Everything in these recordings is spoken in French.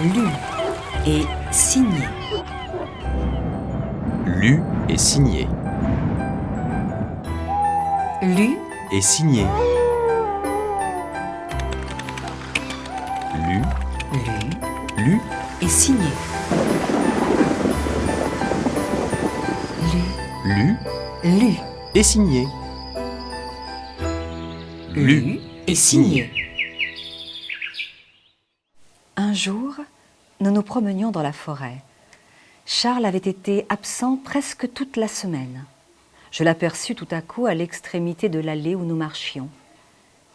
Lu et signé. Lu et signé. Lu Et signé. Lu, lu lu et signé. lu Lu et signé. lu et signé. Un jour, nous nous promenions dans la forêt. Charles avait été absent presque toute la semaine. Je l'aperçus tout à coup à l'extrémité de l'allée où nous marchions.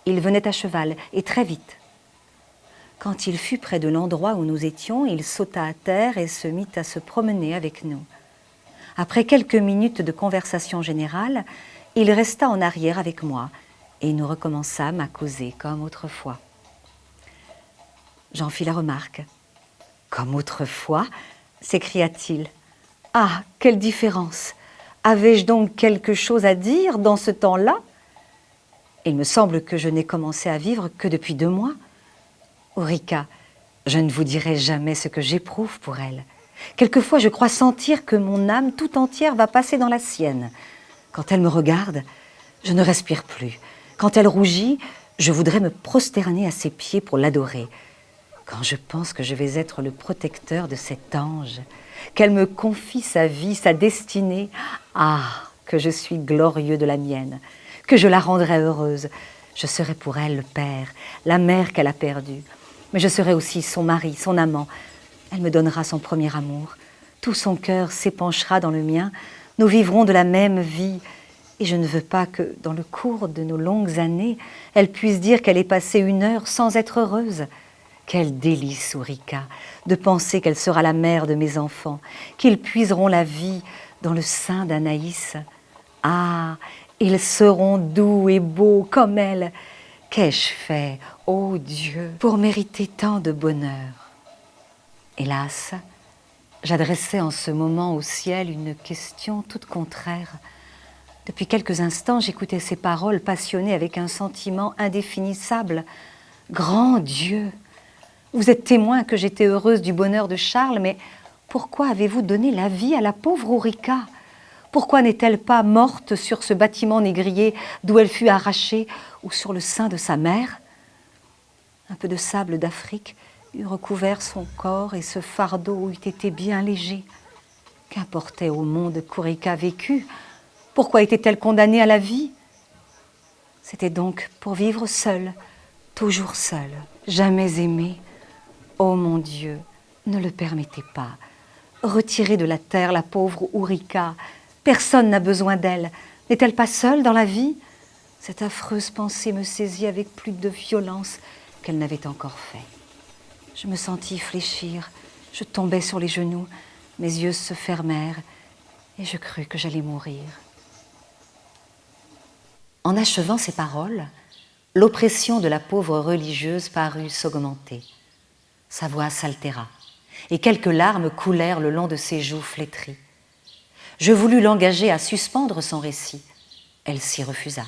Il venait à cheval, et très vite. Quand il fut près de l'endroit où nous étions, il sauta à terre et se mit à se promener avec nous. Après quelques minutes de conversation générale, il resta en arrière avec moi, et nous recommençâmes à causer comme autrefois. J'en fis la remarque. « Comme autrefois ?» s'écria-t-il. « Ah, quelle différence! Avais-je donc quelque chose à dire dans ce temps-là? Il me semble que je n'ai commencé à vivre que depuis 2 mois. Ulrika, je ne vous dirai jamais ce que j'éprouve pour elle. Quelquefois, je crois sentir que mon âme tout entière va passer dans la sienne. Quand elle me regarde, je ne respire plus. Quand elle rougit, je voudrais me prosterner à ses pieds pour l'adorer. Quand je pense que je vais être le protecteur de cet ange, qu'elle me confie sa vie, sa destinée, ah, que je suis glorieux de la mienne, que je la rendrai heureuse. Je serai pour elle le père, la mère qu'elle a perdue. Mais je serai aussi son mari, son amant. Elle me donnera son premier amour. Tout son cœur s'épanchera dans le mien. Nous vivrons de la même vie. Et je ne veux pas que, dans le cours de nos longues années, elle puisse dire qu'elle ait passé 1 heure sans être heureuse. Quel délice, Ulrika, de penser qu'elle sera la mère de mes enfants, qu'ils puiseront la vie dans le sein d'Anaïs. Ah, ils seront doux et beaux comme elle. Qu'ai-je fait, ô Dieu, pour mériter tant de bonheur? Hélas, j'adressais en ce moment au ciel une question toute contraire. Depuis quelques instants, j'écoutais ces paroles passionnées avec un sentiment indéfinissable. Grand Dieu! Vous êtes témoin que j'étais heureuse du bonheur de Charles, mais pourquoi avez-vous donné la vie à la pauvre Ulrika? Pourquoi n'est-elle pas morte sur ce bâtiment négrier d'où elle fut arrachée ou sur le sein de sa mère? Un peu de sable d'Afrique eût recouvert son corps et ce fardeau eût été bien léger. Qu'importait au monde qu'Ulrika vécût? Pourquoi était-elle condamnée à la vie? C'était donc pour vivre seule, toujours seule, jamais aimée. Oh mon Dieu, ne le permettez pas. Retirez de la terre la pauvre Ulrika. Personne n'a besoin d'elle. N'est-elle pas seule dans la vie? Cette affreuse pensée me saisit avec plus de violence qu'elle n'avait encore fait. Je me sentis fléchir, je tombai sur les genoux, mes yeux se fermèrent et je crus que j'allais mourir. En achevant ces paroles, l'oppression de la pauvre religieuse parut s'augmenter. Sa voix s'altéra, et quelques larmes coulèrent le long de ses joues flétries. Je voulus l'engager à suspendre son récit. Elle s'y refusa.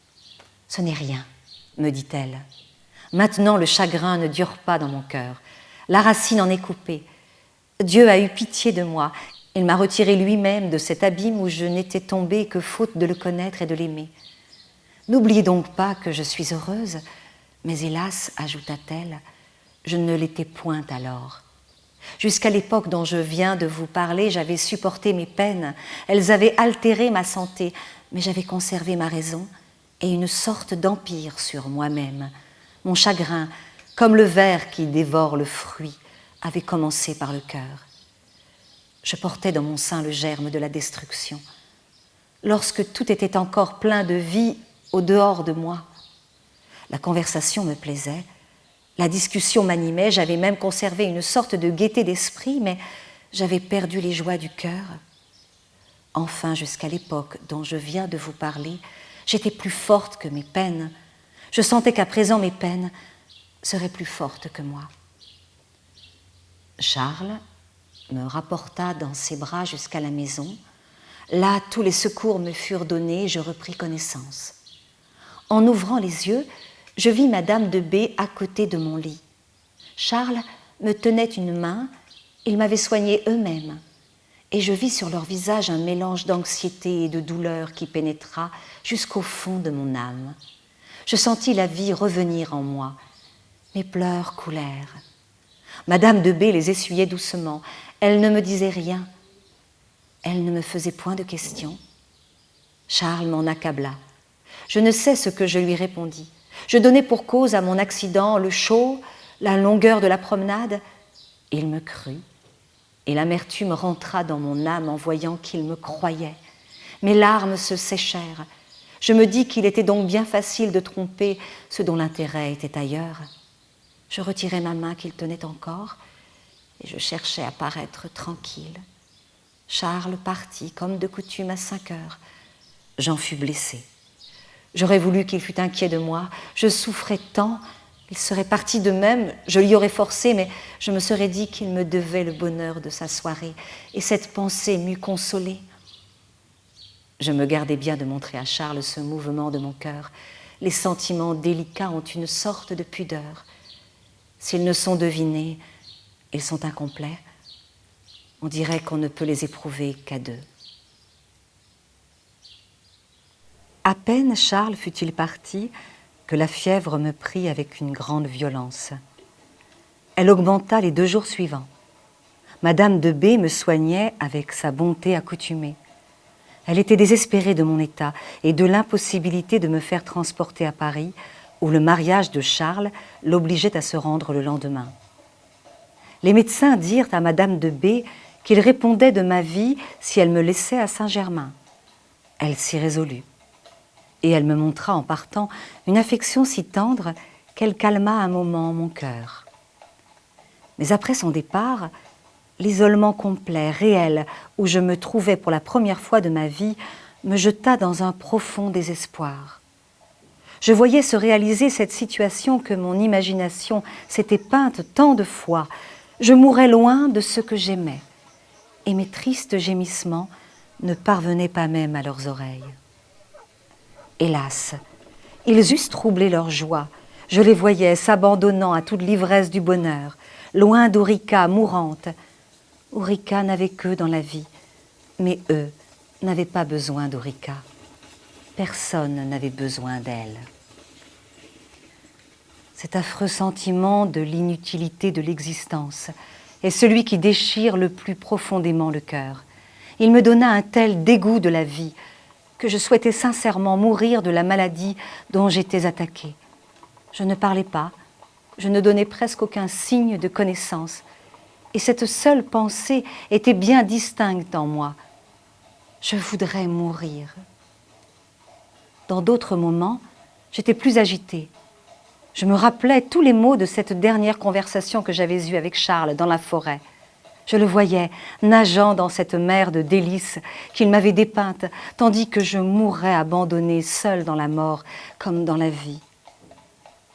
« Ce n'est rien, me dit-elle. Maintenant le chagrin ne dure pas dans mon cœur. La racine en est coupée. Dieu a eu pitié de moi. Il m'a retiré lui-même de cet abîme où je n'étais tombée que faute de le connaître et de l'aimer. N'oubliez donc pas que je suis heureuse, mais hélas, ajouta-t-elle, je ne l'étais point alors. Jusqu'à l'époque dont je viens de vous parler, j'avais supporté mes peines. Elles avaient altéré ma santé, mais j'avais conservé ma raison et une sorte d'empire sur moi-même. Mon chagrin, comme le ver qui dévore le fruit, avait commencé par le cœur. Je portais dans mon sein le germe de la destruction. Lorsque tout était encore plein de vie au dehors de moi, la conversation me plaisait. La discussion m'animait, j'avais même conservé une sorte de gaieté d'esprit, mais j'avais perdu les joies du cœur. Enfin, jusqu'à l'époque dont je viens de vous parler, j'étais plus forte que mes peines. Je sentais qu'à présent mes peines seraient plus fortes que moi. Charles me rapporta dans ses bras jusqu'à la maison. Là, tous les secours me furent donnés et je repris connaissance. En ouvrant les yeux, je vis Madame de B à côté de mon lit. Charles me tenaient une main, ils m'avaient soignée eux-mêmes. Et je vis sur leur visage un mélange d'anxiété et de douleur qui pénétra jusqu'au fond de mon âme. Je sentis la vie revenir en moi. Mes pleurs coulèrent. Madame de B les essuyait doucement. Elle ne me disait rien. Elle ne me faisait point de questions. Charles m'en accabla. Je ne sais ce que je lui répondis. Je donnai pour cause à mon accident le chaud, la longueur de la promenade. Il me crut, et l'amertume rentra dans mon âme en voyant qu'il me croyait. Mes larmes se séchèrent. Je me dis qu'il était donc bien facile de tromper ceux dont l'intérêt était ailleurs. Je retirai ma main qu'il tenait encore, et je cherchais à paraître tranquille. Charles partit, comme de coutume, à 5 heures. J'en fus blessée. J'aurais voulu qu'il fût inquiet de moi. Je souffrais tant. Il serait parti de même. Je l'y aurais forcé, mais je me serais dit qu'il me devait le bonheur de sa soirée. Et cette pensée m'eût consolée. Je me gardais bien de montrer à Charles ce mouvement de mon cœur. Les sentiments délicats ont une sorte de pudeur. S'ils ne sont devinés, ils sont incomplets. On dirait qu'on ne peut les éprouver qu'à deux. À peine Charles fut-il parti que la fièvre me prit avec une grande violence. Elle augmenta les 2 jours suivants. Madame de B me soignait avec sa bonté accoutumée. Elle était désespérée de mon état et de l'impossibilité de me faire transporter à Paris, où le mariage de Charles l'obligeait à se rendre le lendemain. Les médecins dirent à Madame de B qu'il répondait de ma vie si elle me laissait à Saint-Germain. Elle s'y résolut. Et elle me montra en partant une affection si tendre qu'elle calma un moment mon cœur. Mais après son départ, l'isolement complet, réel, où je me trouvais pour la première fois de ma vie, me jeta dans un profond désespoir. Je voyais se réaliser cette situation que mon imagination s'était peinte tant de fois. Je mourais loin de ce que j'aimais, et mes tristes gémissements ne parvenaient pas même à leurs oreilles. Hélas, ils eussent troublé leur joie. Je les voyais s'abandonnant à toute l'ivresse du bonheur, loin d'Ourika mourante. Ourika n'avait qu'eux dans la vie, mais eux n'avaient pas besoin d'Ourika. Personne n'avait besoin d'elle. Cet affreux sentiment de l'inutilité de l'existence est celui qui déchire le plus profondément le cœur. Il me donna un tel dégoût de la vie que je souhaitais sincèrement mourir de la maladie dont j'étais attaquée. Je ne parlais pas, je ne donnais presque aucun signe de connaissance, et cette seule pensée était bien distincte en moi. Je voudrais mourir. Dans d'autres moments, j'étais plus agitée. Je me rappelais tous les mots de cette dernière conversation que j'avais eue avec Charles dans la forêt. Je le voyais nageant dans cette mer de délices qu'il m'avait dépeinte, tandis que je mourrais abandonnée seule dans la mort comme dans la vie.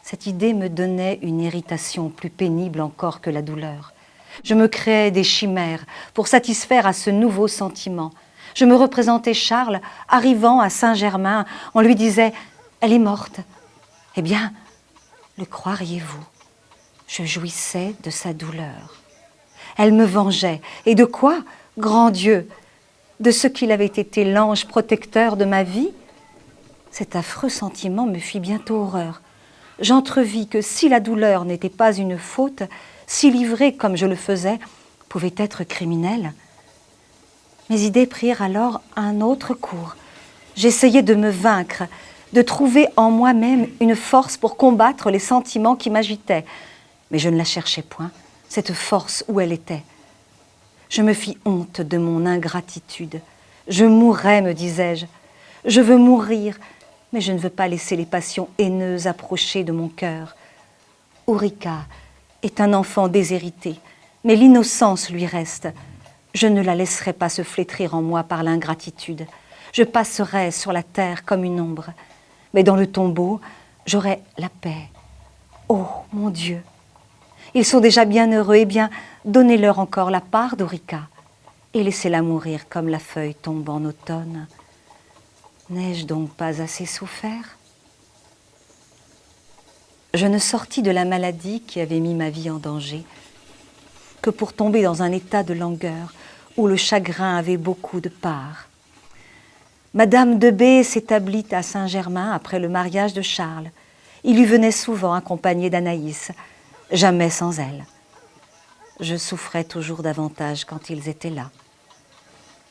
Cette idée me donnait une irritation plus pénible encore que la douleur. Je me créais des chimères pour satisfaire à ce nouveau sentiment. Je me représentais Charles arrivant à Saint-Germain. On lui disait « Elle est morte ». Eh bien, le croiriez-vous? Je jouissais de sa douleur. Elle me vengeait. Et de quoi? Grand Dieu! De ce qu'il avait été l'ange protecteur de ma vie? Cet affreux sentiment me fit bientôt horreur. J'entrevis que si la douleur n'était pas une faute, si livrée comme je le faisais, pouvait être criminelle. Mes idées prirent alors un autre cours. J'essayais de me vaincre, de trouver en moi-même une force pour combattre les sentiments qui m'agitaient. Mais je ne la cherchais point. Cette force où elle était. Je me fis honte de mon ingratitude. Je mourrais, me disais-je. Je veux mourir, mais je ne veux pas laisser les passions haineuses approcher de mon cœur. Ourika est un enfant déshérité, mais l'innocence lui reste. Je ne la laisserai pas se flétrir en moi par l'ingratitude. Je passerai sur la terre comme une ombre, mais dans le tombeau, j'aurai la paix. Oh, mon Dieu! Ils sont déjà bien heureux, eh bien, donnez-leur encore la part d'Ourika et laissez-la mourir comme la feuille tombe en automne. N'ai-je donc pas assez souffert? Je ne sortis de la maladie qui avait mis ma vie en danger que pour tomber dans un état de langueur où le chagrin avait beaucoup de part. Madame de B s'établit à Saint-Germain après le mariage de Charles. Il y venait souvent accompagné d'Anaïs, jamais sans elle. Je souffrais toujours davantage quand ils étaient là.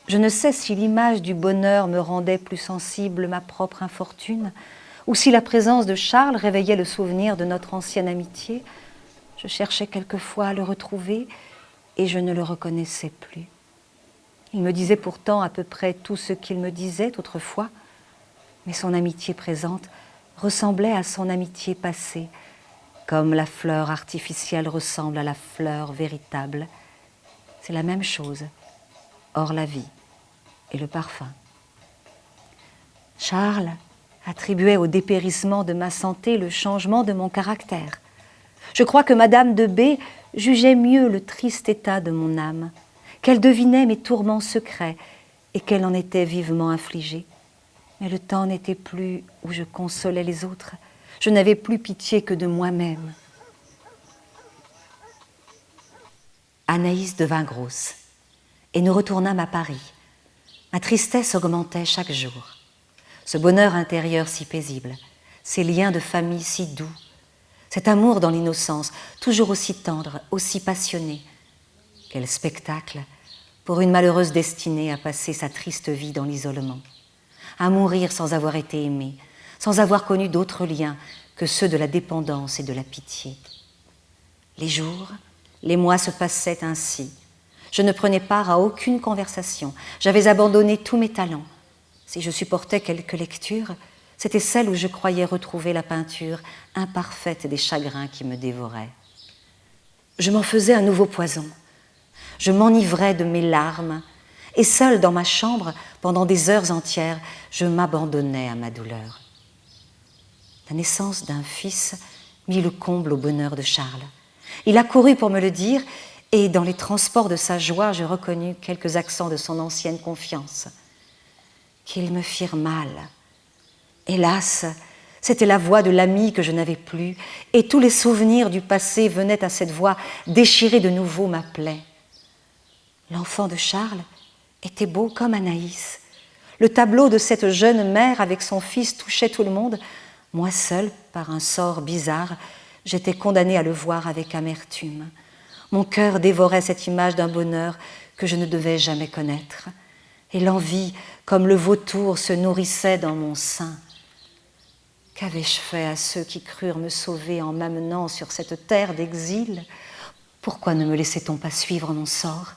Je ne sais si l'image du bonheur me rendait plus sensible ma propre infortune, ou si la présence de Charles réveillait le souvenir de notre ancienne amitié. Je cherchais quelquefois à le retrouver et je ne le reconnaissais plus. Il me disait pourtant à peu près tout ce qu'il me disait autrefois, mais son amitié présente ressemblait à son amitié passée, comme la fleur artificielle ressemble à la fleur véritable. C'est la même chose, hors la vie et le parfum. Charles attribuait au dépérissement de ma santé le changement de mon caractère. Je crois que Madame de B jugeait mieux le triste état de mon âme, qu'elle devinait mes tourments secrets et qu'elle en était vivement affligée. Mais le temps n'était plus où je consolais les autres. Je n'avais plus pitié que de moi-même. Anaïs devint grosse et nous retournâmes à Paris. Ma tristesse augmentait chaque jour. Ce bonheur intérieur si paisible, ces liens de famille si doux, cet amour dans l'innocence, toujours aussi tendre, aussi passionné. Quel spectacle pour une malheureuse destinée à passer sa triste vie dans l'isolement, à mourir sans avoir été aimée, sans avoir connu d'autres liens que ceux de la dépendance et de la pitié. Les jours, les mois se passaient ainsi. Je ne prenais part à aucune conversation. J'avais abandonné tous mes talents. Si je supportais quelques lectures, c'était celle où je croyais retrouver la peinture imparfaite des chagrins qui me dévoraient. Je m'en faisais un nouveau poison. Je m'enivrais de mes larmes et seule dans ma chambre, pendant des heures entières, je m'abandonnais à ma douleur. La naissance d'un fils mit le comble au bonheur de Charles. Il accourut pour me le dire et dans les transports de sa joie, je reconnus quelques accents de son ancienne confiance. Qu'ils me firent mal. Hélas, c'était la voix de l'ami que je n'avais plus, et tous les souvenirs du passé venaient à cette voix déchirer de nouveau ma plaie. L'enfant de Charles était beau comme Anaïs. Le tableau de cette jeune mère avec son fils touchait tout le monde. Moi seule, par un sort bizarre, j'étais condamnée à le voir avec amertume. Mon cœur dévorait cette image d'un bonheur que je ne devais jamais connaître. Et l'envie, comme le vautour, se nourrissait dans mon sein. Qu'avais-je fait à ceux qui crurent me sauver en m'amenant sur cette terre d'exil? Pourquoi ne me laissait-on pas suivre mon sort?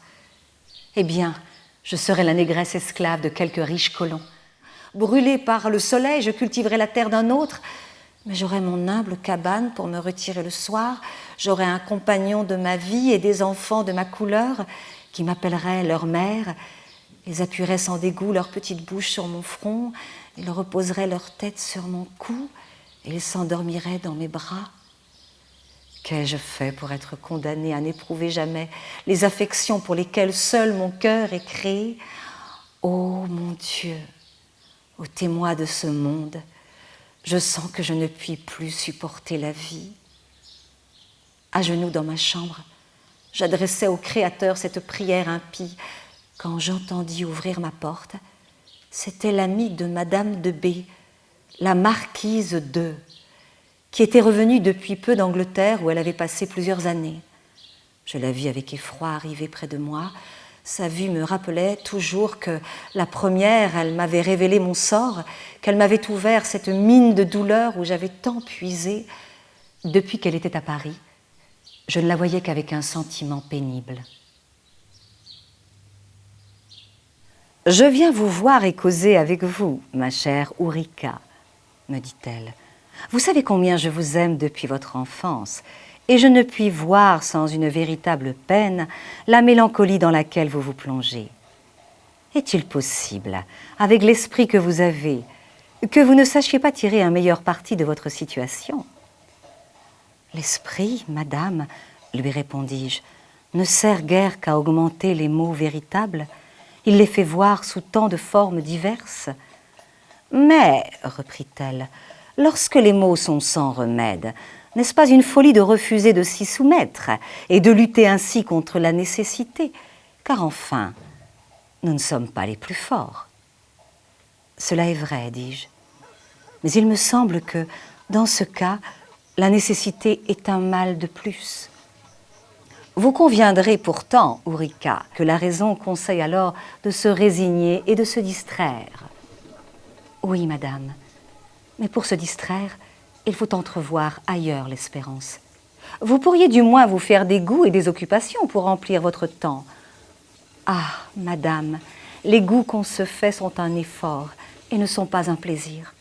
Eh bien, je serais la négresse esclave de quelques riches colons. Brûlée par le soleil, je cultiverais la terre d'un autre, mais j'aurais mon humble cabane pour me retirer le soir, j'aurais un compagnon de ma vie et des enfants de ma couleur qui m'appelleraient leur mère. Ils appuieraient sans dégoût leur petite bouche sur mon front, ils reposeraient leur tête sur mon cou et ils s'endormiraient dans mes bras. Qu'ai-je fait pour être condamnée à n'éprouver jamais les affections pour lesquelles seul mon cœur est créé? Ô mon Dieu, ô témoin de ce monde, je sens que je ne puis plus supporter la vie. À genoux dans ma chambre, j'adressais au Créateur cette prière impie quand j'entendis ouvrir ma porte. C'était l'amie de Madame de B, la marquise de, qui était revenue depuis peu d'Angleterre où elle avait passé plusieurs années. Je la vis avec effroi arriver près de moi. Sa vue me rappelait toujours que la première, elle m'avait révélé mon sort, qu'elle m'avait ouvert cette mine de douleur où j'avais tant puisé. Depuis qu'elle était à Paris, je ne la voyais qu'avec un sentiment pénible. « Je viens vous voir et causer avec vous, ma chère Ourika, » me dit-elle. « Vous savez combien je vous aime depuis votre enfance, et je ne puis voir sans une véritable peine la mélancolie dans laquelle vous vous plongez. Est-il possible, avec l'esprit que vous avez, que vous ne sachiez pas tirer un meilleur parti de votre situation? » « L'esprit, madame, lui répondis-je, ne sert guère qu'à augmenter les maux véritables. Il les fait voir sous tant de formes diverses. Mais, reprit-elle, lorsque les maux sont sans remède, N'est-ce pas une folie de refuser de s'y soumettre et de lutter ainsi contre la nécessité? Car enfin, nous ne sommes pas les plus forts. Cela est vrai, dis-je. Mais il me semble que, dans ce cas, la nécessité est un mal de plus. Vous conviendrez pourtant, Ulrica, que la raison conseille alors de se résigner et de se distraire. Oui, madame, mais pour se distraire, il faut entrevoir ailleurs l'espérance. Vous pourriez du moins vous faire des goûts et des occupations pour remplir votre temps. Ah, madame, les goûts qu'on se fait sont un effort et ne sont pas un plaisir.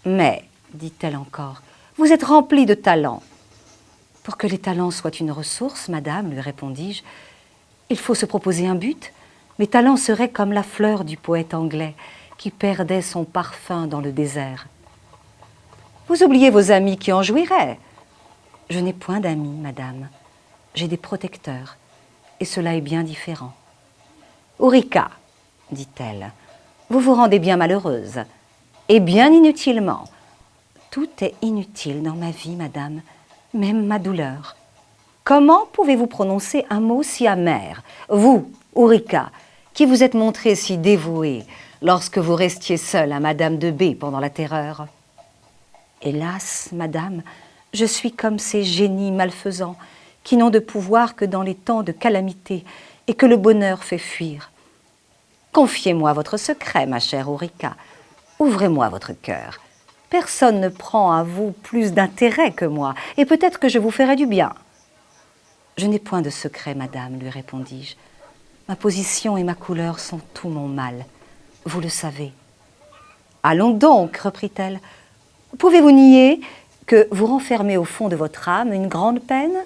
Mais, dit-elle encore, vous êtes remplie de talents. Pour que les talents soient une ressource, madame, lui répondis-je, il faut se proposer un but. Mes talents seraient comme la fleur du poète anglais qui perdait son parfum dans le désert. Vous oubliez vos amis qui en jouiraient. Je n'ai point d'amis, madame. J'ai des protecteurs, et cela est bien différent. Ulrica, dit-elle, vous vous rendez bien malheureuse, et bien inutilement. Tout est inutile dans ma vie, madame, même ma douleur. Comment pouvez-vous prononcer un mot si amer, vous, Ulrica, qui vous êtes montrée si dévouée lorsque vous restiez seule à Madame de B pendant la Terreur? Hélas, madame, je suis comme ces génies malfaisants qui n'ont de pouvoir que dans les temps de calamité et que le bonheur fait fuir. Confiez-moi votre secret, ma chère Ulrica. Ouvrez-moi votre cœur. Personne ne prend à vous plus d'intérêt que moi, et peut-être que je vous ferai du bien. Je n'ai point de secret, madame, lui répondis-je. Ma position et ma couleur sont tout mon mal. Vous le savez. Allons donc, reprit-elle. Pouvez-vous nier que vous renfermez au fond de votre âme une grande peine?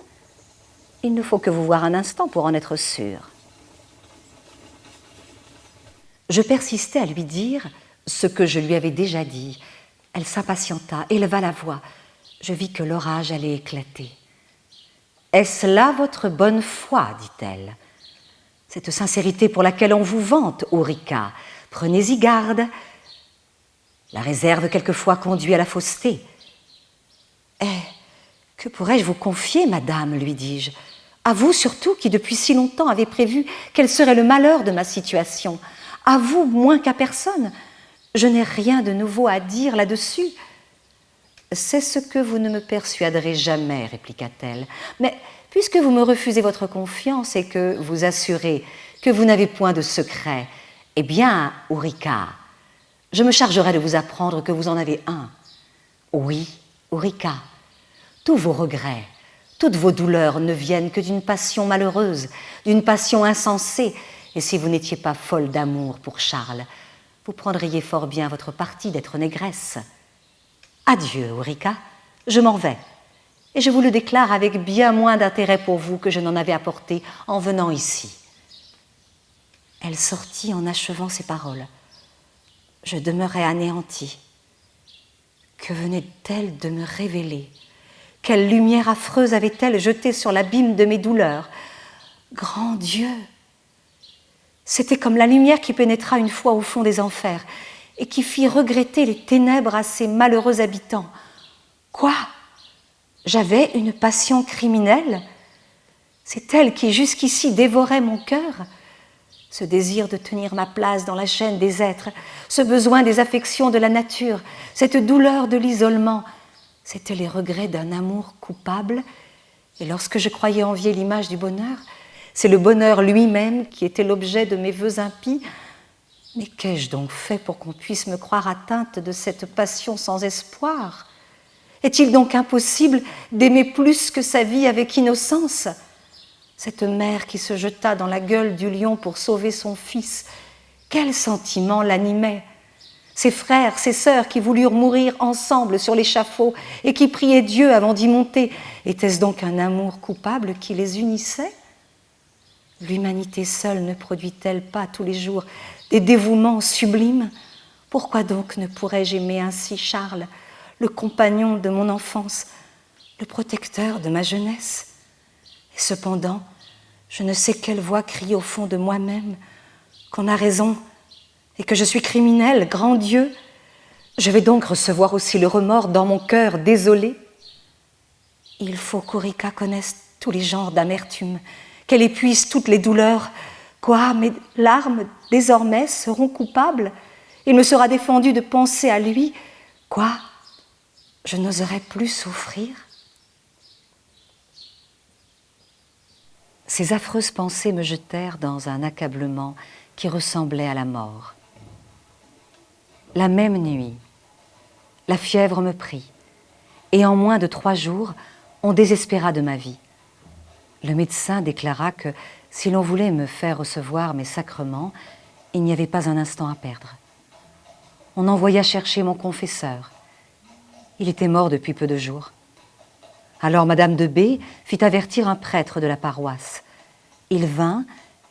Il ne faut que vous voir un instant pour en être sûr. Je persistais à lui dire ce que je lui avais déjà dit. Elle s'impatienta, éleva la voix. Je vis que l'orage allait éclater. « Est-ce là votre bonne foi ?» dit-elle. « Cette sincérité pour laquelle on vous vante, Ulrica, prenez-y garde. La réserve quelquefois conduit à la fausseté. »« Eh, que pourrais-je vous confier, madame ?» lui dis-je. « À vous surtout qui depuis si longtemps avez prévu quel serait le malheur de ma situation. À vous moins qu'à personne. Je n'ai rien de nouveau à dire là-dessus. » « C'est ce que vous ne me persuaderez jamais, répliqua-t-elle. Mais puisque vous me refusez votre confiance et que vous assurez que vous n'avez point de secret, eh bien, Ulrica, je me chargerai de vous apprendre que vous en avez un. Oui, Ulrica, tous vos regrets, toutes vos douleurs ne viennent que d'une passion malheureuse, d'une passion insensée, et si vous n'étiez pas folle d'amour pour Charles, vous prendriez fort bien votre parti d'être négresse. Adieu, Ulrica, je m'en vais, et je vous le déclare avec bien moins d'intérêt pour vous que je n'en avais apporté en venant ici. Elle sortit en achevant ces paroles. Je demeurai anéantie. Que venait-elle de me révéler? Quelle lumière affreuse avait-elle jetée sur l'abîme de mes douleurs? Grand Dieu! C'était comme la lumière qui pénétra une fois au fond des enfers et qui fit regretter les ténèbres à ses malheureux habitants. Quoi? J'avais une passion criminelle? C'est elle qui jusqu'ici dévorait mon cœur? Ce désir de tenir ma place dans la chaîne des êtres, ce besoin des affections de la nature, cette douleur de l'isolement, c'étaient les regrets d'un amour coupable. Et lorsque je croyais envier l'image du bonheur, c'est le bonheur lui-même qui était l'objet de mes vœux impies. Mais qu'ai-je donc fait pour qu'on puisse me croire atteinte de cette passion sans espoir? Est-il donc impossible d'aimer plus que sa vie avec innocence? Cette mère qui se jeta dans la gueule du lion pour sauver son fils, quel sentiment l'animait? Ses frères, ses sœurs qui voulurent mourir ensemble sur l'échafaud et qui priaient Dieu avant d'y monter, était-ce donc un amour coupable qui les unissait? L'humanité seule ne produit-elle pas tous les jours des dévouements sublimes? Pourquoi donc ne pourrais-je aimer ainsi Charles, le compagnon de mon enfance, le protecteur de ma jeunesse? Et cependant, je ne sais quelle voix crie au fond de moi-même qu'on a raison et que je suis criminelle, grand Dieu. Je vais donc recevoir aussi le remords dans mon cœur désolé. Il faut qu'Orica connaisse tous les genres d'amertume, qu'elle épuise toutes les douleurs. Quoi, mes larmes, désormais, seront coupables? Il me sera défendu de penser à lui. Quoi, je n'oserais plus souffrir? Ces affreuses pensées me jetèrent dans un accablement qui ressemblait à la mort. La même nuit, la fièvre me prit, et en moins de 3 jours, on désespéra de ma vie. Le médecin déclara que si l'on voulait me faire recevoir mes sacrements, il n'y avait pas un instant à perdre. On envoya chercher mon confesseur. Il était mort depuis peu de jours. Alors Madame de B fit avertir un prêtre de la paroisse. Il vint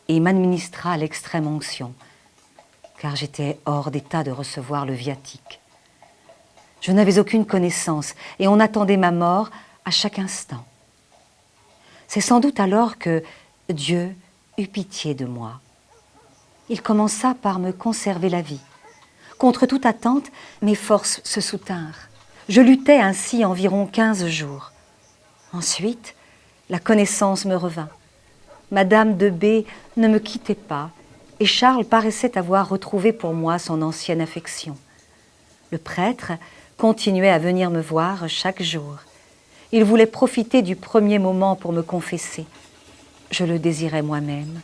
et m'administra l'extrême onction, car j'étais hors d'état de recevoir le viatique. Je n'avais aucune connaissance et on attendait ma mort à chaque instant. C'est sans doute alors que Dieu eut pitié de moi. Il commença par me conserver la vie. Contre toute attente, mes forces se soutinrent. Je luttai ainsi environ 15 jours. Ensuite, la connaissance me revint. Madame de B ne me quittait pas et Charles paraissait avoir retrouvé pour moi son ancienne affection. Le prêtre continuait à venir me voir chaque jour. Il voulait profiter du premier moment pour me confesser. Je le désirais moi-même.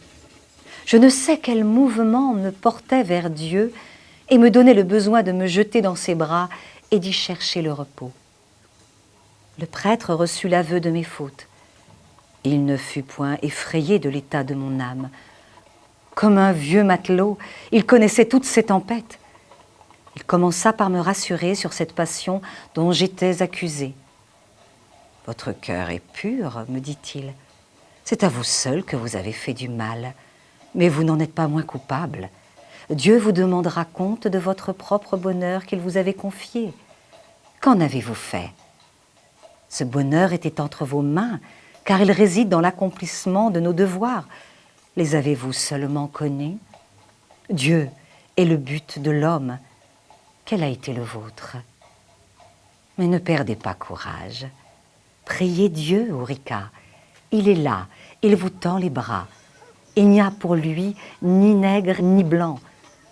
Je ne sais quel mouvement me portait vers Dieu et me donnait le besoin de me jeter dans ses bras et d'y chercher le repos. Le prêtre reçut l'aveu de mes fautes. Il ne fut point effrayé de l'état de mon âme. Comme un vieux matelot, il connaissait toutes ces tempêtes. Il commença par me rassurer sur cette passion dont j'étais accusée. « Votre cœur est pur, me dit-il. C'est à vous seul que vous avez fait du mal, mais vous n'en êtes pas moins coupable. Dieu vous demandera compte de votre propre bonheur qu'il vous avait confié. Qu'en avez-vous fait? Ce bonheur était entre vos mains, car il réside dans l'accomplissement de nos devoirs. Les avez-vous seulement connus? Dieu est le but de l'homme. Quel a été le vôtre? Mais ne perdez pas courage. Priez Dieu, Orica. Il est là, il vous tend les bras. Il n'y a pour lui ni nègre ni blanc.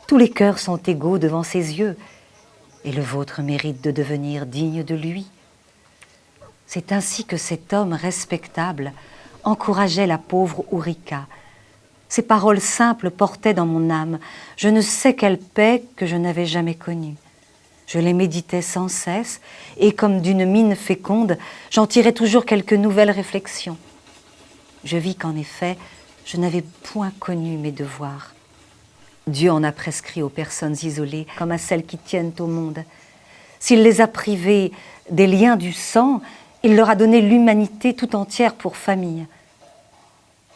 Tous les cœurs sont égaux devant ses yeux. Et le vôtre mérite de devenir digne de lui. C'est ainsi que cet homme respectable encourageait la pauvre Orica. Ces paroles simples portaient dans mon âme je ne sais quelle paix que je n'avais jamais connue. Je les méditais sans cesse et comme d'une mine féconde, j'en tirais toujours quelques nouvelles réflexions. Je vis qu'en effet, je n'avais point connu mes devoirs. Dieu en a prescrit aux personnes isolées comme à celles qui tiennent au monde. S'il les a privées des liens du sang, il leur a donné l'humanité tout entière pour famille.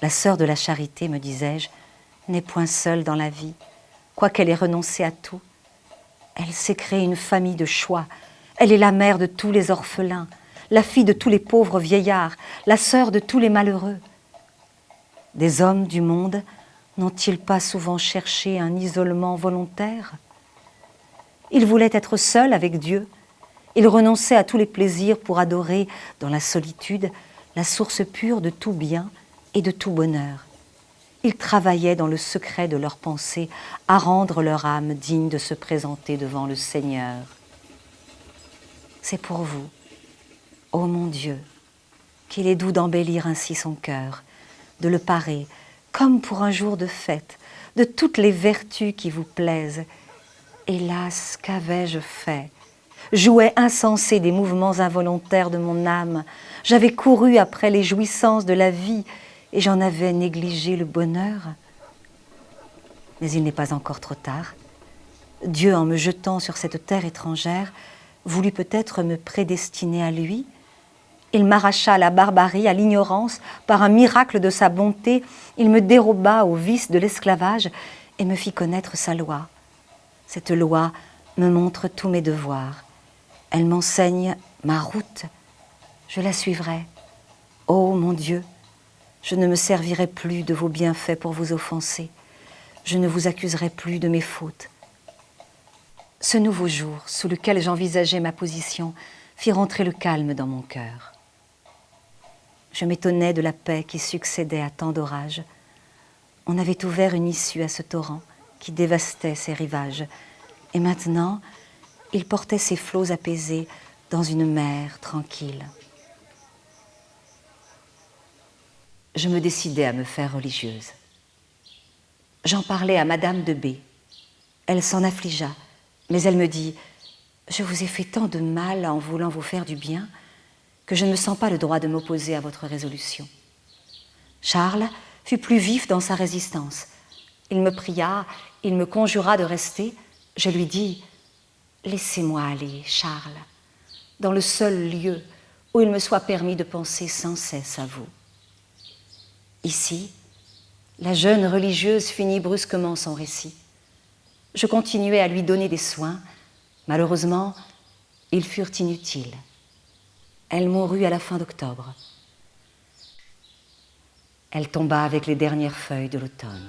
La sœur de la charité, me disais-je, n'est point seule dans la vie, quoiqu'elle ait renoncé à tout. Elle s'est créée une famille de choix. Elle est la mère de tous les orphelins, la fille de tous les pauvres vieillards, la sœur de tous les malheureux. Des hommes du monde n'ont-ils pas souvent cherché un isolement volontaire? Ils voulaient être seuls avec Dieu. Ils renonçaient à tous les plaisirs pour adorer, dans la solitude, la source pure de tout bien et de tout bonheur. Ils travaillaient dans le secret de leurs pensées à rendre leur âme digne de se présenter devant le Seigneur. C'est pour vous, ô mon Dieu, qu'il est doux d'embellir ainsi son cœur, de le parer, comme pour un jour de fête, de toutes les vertus qui vous plaisent. Hélas, qu'avais-je fait? Jouet insensé des mouvements involontaires de mon âme. J'avais couru après les jouissances de la vie et j'en avais négligé le bonheur. Mais il n'est pas encore trop tard. Dieu, en me jetant sur cette terre étrangère, voulut peut-être me prédestiner à lui. Il m'arracha à la barbarie, à l'ignorance. Par un miracle de sa bonté, il me déroba au vice de l'esclavage et me fit connaître sa loi. Cette loi me montre tous mes devoirs. Elle m'enseigne ma route. Je la suivrai. Ô mon Dieu, je ne me servirai plus de vos bienfaits pour vous offenser. Je ne vous accuserai plus de mes fautes. Ce nouveau jour, sous lequel j'envisageais ma position, fit rentrer le calme dans mon cœur. Je m'étonnais de la paix qui succédait à tant d'orages. On avait ouvert une issue à ce torrent qui dévastait ses rivages. Et maintenant, il portait ses flots apaisés dans une mer tranquille. Je me décidai à me faire religieuse. J'en parlais à Madame de B. Elle s'en affligea, mais elle me dit « Je vous ai fait tant de mal en voulant vous faire du bien que je ne me sens pas le droit de m'opposer à votre résolution. » Charles fut plus vif dans sa résistance. Il me pria, il me conjura de rester. Je lui dis « Laissez-moi aller, Charles, dans le seul lieu où il me soit permis de penser sans cesse à vous. » Ici, la jeune religieuse finit brusquement son récit. Je continuai à lui donner des soins. Malheureusement, ils furent inutiles. Elle mourut à la fin d'octobre. Elle tomba avec les dernières feuilles de l'automne.